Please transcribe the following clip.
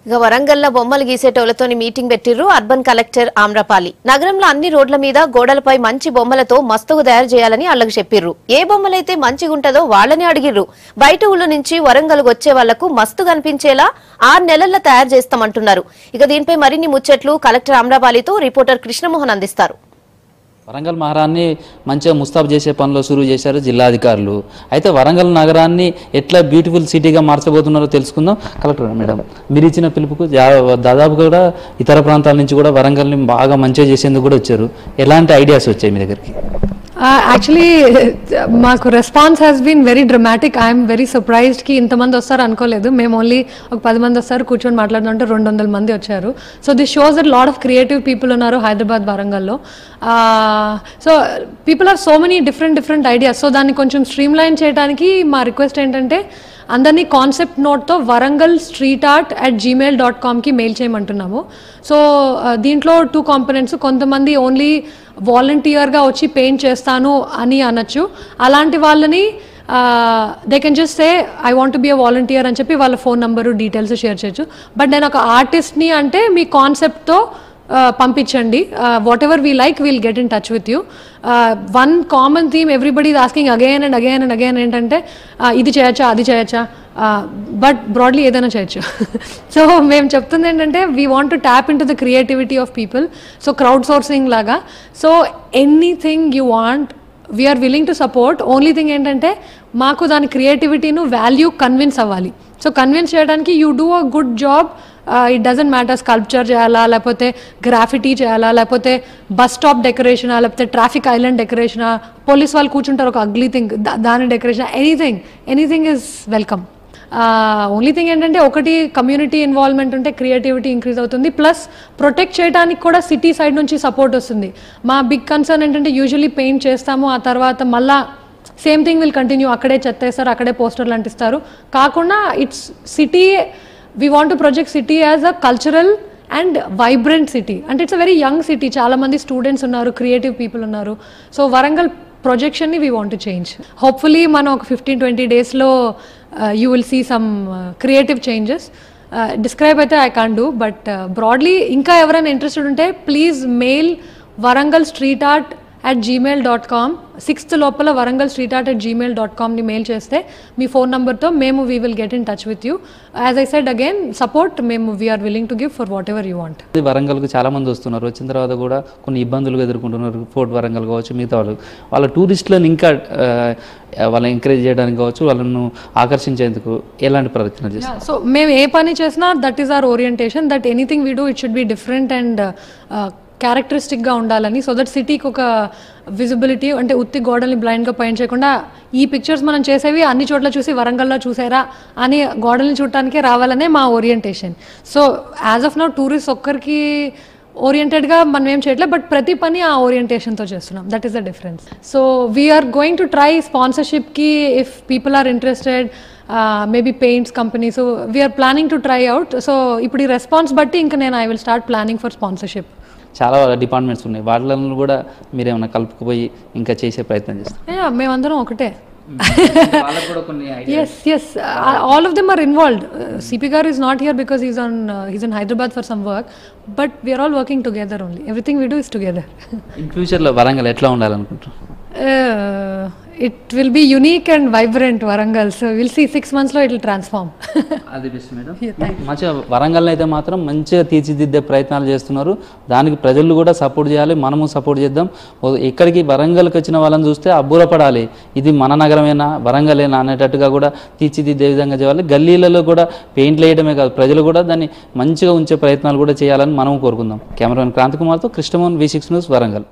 ఇక వరంగల్లో బొమ్మలు గీసేటోళ్లతోని మీటింగ్ పెట్టిర్రు అర్బన్ కలెక్టర్ ఆమ్రపాలి. నగరంలో అన్ని రోడ్ల మీద గోడలపై మంచి బొమ్మలతో మస్తుగా తయారు చేయాలని వాళ్ళకి చెప్పిర్రు. ఏ బొమ్మలైతే మంచిగుంటదో వాళ్ళని అడిగిర్రు. బయట ఊళ్ళ నుంచి వరంగల్ వచ్చే వాళ్లకు మస్తు కనిపించేలా 6 నెలల్లో తయారు చేస్తామంటున్నారు. ఇక దీనిపై మరిన్ని ముచ్చట్లు కలెక్టర్ ఆమ్రపాలితో రిపోర్టర్ కృష్ణమోహన్ అందిస్తారు. వరంగల్ నగరాన్ని మంచిగా ముస్తాబు చేసే పనిలో షురూ చేశారు జిల్లాధికారులు. అయితే వరంగల్ నగరాన్ని ఎట్లా బ్యూటిఫుల్ సిటీగా మార్చబోతున్నారో తెలుసుకుందాం. కలెక్టర్ మేడం, మీరు ఇచ్చిన పిలుపుకు దాదాపు కూడా ఇతర ప్రాంతాల నుంచి కూడా వరంగల్ని బాగా మంచిగా చేసేందుకు కూడా వచ్చారు. ఎలాంటి ఐడియాస్ వచ్చాయి మీ దగ్గరికి? Actually, మాకు response has been very dramatic. I'm very surprised కి ఇంతమంది వస్తారు అనుకోలేదు. మేము ఓన్లీ ఒక 10 మంది వస్తారు కూర్చొని మాట్లాడుతుంటే 200 మంది వచ్చారు. So this shows that lot of creative people ఉన్నారు హైదరాబాద్ వరంగల్లో. So people are so many different ideas. So దాన్ని కొంచెం స్ట్రీమ్ లైన్ చేయడానికి మా రిక్వెస్ట్ ఏంటంటే అందరినీ కాన్సెప్ట్ నోట్తో warangalstreetart@gmail.com మెయిల్ చేయమంటున్నాము. సో దీంట్లో 2 కాంపోనెంట్స్. కొంతమంది ఓన్లీ వాలంటీర్గా వచ్చి పెయింట్ చేస్తాను అని అనొచ్చు. అలాంటి వాళ్ళని they can just say I want to be a volunteer అని చెప్పి వాళ్ళ ఫోన్ నెంబరు డీటెయిల్స్ షేర్ చేయొచ్చు. బట్ నేను ఒక ఆర్టిస్ట్ని అంటే మీ కాన్సెప్ట్తో పంపించండి. What ever we like we'll get in touch with you. One common theme everybody is asking again and again ఏంటంటే ఇది చేయొచ్చా అది చేయొచ్చా, బట్ బ్రాడ్లీ ఏదైనా చేయొచ్చు. సో మేము చెప్తుంది ఏంటంటే we want to tap in to the creativity of people. So crowd sourcing లాగా. So anything you want we are willing to support. Only thing ఏంటంటే మాకు దాని క్రియేటివిటీను వాల్యూ కన్విన్స్ అవ్వాలి. సో కన్విన్స్ చేయడానికి you do a good job. It doesn't matter sculpture చేయాలా, లేకపోతే graffiti చేయాలా, లేకపోతే బస్ స్టాప్ డెకరేషనా, లేకపోతే ట్రాఫిక్ ఐలాండ్ డెకరేషనా, పోలీస్ వాళ్ళు కూర్చుంటారు ఒక అగ్లీ థింగ్ దాని decoration, anything is welcome. Only thing ఏంటంటే ఒకటి కమ్యూనిటీ ఇన్వాల్వ్మెంట్ ఉంటే క్రియేటివిటీ ఇంక్రీజ్ అవుతుంది. ప్లస్ ప్రొటెక్ట్ చేయడానికి కూడా సిటీ సైడ్ నుంచి సపోర్ట్ వస్తుంది. మా బిగ్ కన్సర్న్ ఏంటంటే యూజువలీ పెయింట్ చేస్తాము, ఆ తర్వాత మళ్ళా సేమ్ థింగ్ విల్ కంటిన్యూ. అక్కడే చెత్తేస్తారు, అక్కడే పోస్టర్లు అంటిస్తారు. కాకుండా it's city, we want to project city as a cultural and vibrant city, and it's a very young city. చాలా మంది స్టూడెంట్స్ ఉన్నారు, క్రియేటివ్ పీపుల్ ఉన్నారు. సో వరంగల్ ప్రొజెక్షన్ని we want to change. Hopefully మనం ఒక 15-20 డేస్లో you will see some creative changes. Describe అయితే I can't do, but broadly ఇంకా ఎవరైనా ఇంట్రెస్టెడ్ ఉంటే ప్లీజ్ మెయిల్ warangalstreetart@gmail.com. 6th లోపల warangalstreetart@gmail.com మెయిల్ చేస్తే మీ ఫోన్ నెంబర్తో మేము we will get in touch with you. As I said again, support మేము we are willing to give for whatever you want. వరంగల్కి చాలా మంది వస్తున్నారు. వచ్చిన తర్వాత కూడా కొన్ని ఇబ్బందులు ఎదుర్కొంటున్నారు. ఫోర్ట్ వరంగల్ కావచ్చు, మిగతా వాళ్ళ టూరిస్టులను ఇంకా వాళ్ళని ఎంకరేజ్ చేయడానికి కావచ్చు, వాళ్ళను ఆకర్షించేందుకు ఎలాంటి ప్రయత్నాలు చేస్తారు? సో మేము ఏ పని చేసినా that is our orientation, that anything we do it should be different and క్యారెక్టరిస్టిక్గా ఉండాలని. సో దట్ సిటీకి ఒక విజిబిలిటీ, అంటే ఉత్తి గోడల్ని బ్లైండ్గా పెయింట్ చేయకుండా ఈ పిక్చర్స్ మనం చేసేవి అన్ని చోట్ల చూసి వరంగల్లో చూసారా అని గోడల్ని చూడటానికే రావాలనే మా orientation. So as of now tourist ఒక్కరికి ఓరియంటెడ్గా మనం ఏం చేయట్లేదు, బట్ ప్రతి పని ఆ ఓరియంటేషన్తో చేస్తున్నాం. That is the difference. So we are going to try స్పాన్సర్షిప్కి if people are interested, maybe paints company. So we are planning to try out. So ఇప్పుడు ఈ రెస్పాన్స్ బట్టి ఇంకా నేను I will start planning for స్పాన్సర్షిప్. చాలా డిపార్ట్మెంట్స్ ఉన్నాయి, వాళ్ళను కూడా మీరు ఏమైనా కలుపుకుపోయి ఇంకా చేసే ప్రయత్నం చేస్తారు? మేమందరం ఒకటే. Yes, all of them are involved. CP Garu is not here because he's in Hyderabad for some work, but we are all working together only. Everything we do is together. In future lo Warangal etla undalanuntunnaru? It will be unique and vibrant Warangal. So we'll see 6 months lo it will transform. Adi best madam. మంచిగా వరంగల్ అయితే మాత్రం మంచిగా తీర్చిదిద్దే ప్రయత్నాలు చేస్తున్నారు. దానికి ప్రజలు కూడా సపోర్ట్ చేయాలి, మనము సపోర్ట్ చేద్దాం. ఇక్కడికి వరంగల్కి వచ్చిన వాళ్ళని చూస్తే అబ్బురపడాలి, ఇది మన నగరమేనా వరంగలేనా అనేటట్టుగా కూడా తీర్చిదిద్దే విధంగా చేయాలి. గల్లీలలో కూడా పెయింట్లు వేయడమే కాదు, ప్రజలు కూడా దాన్ని మంచిగా ఉంచే ప్రయత్నాలు కూడా చేయాలని మనం కోరుకుందాం. కెమెరామెన్ క్రాంతి కుమార్తో కృష్ణమోహన్, V6 న్యూస్, వరంగల్.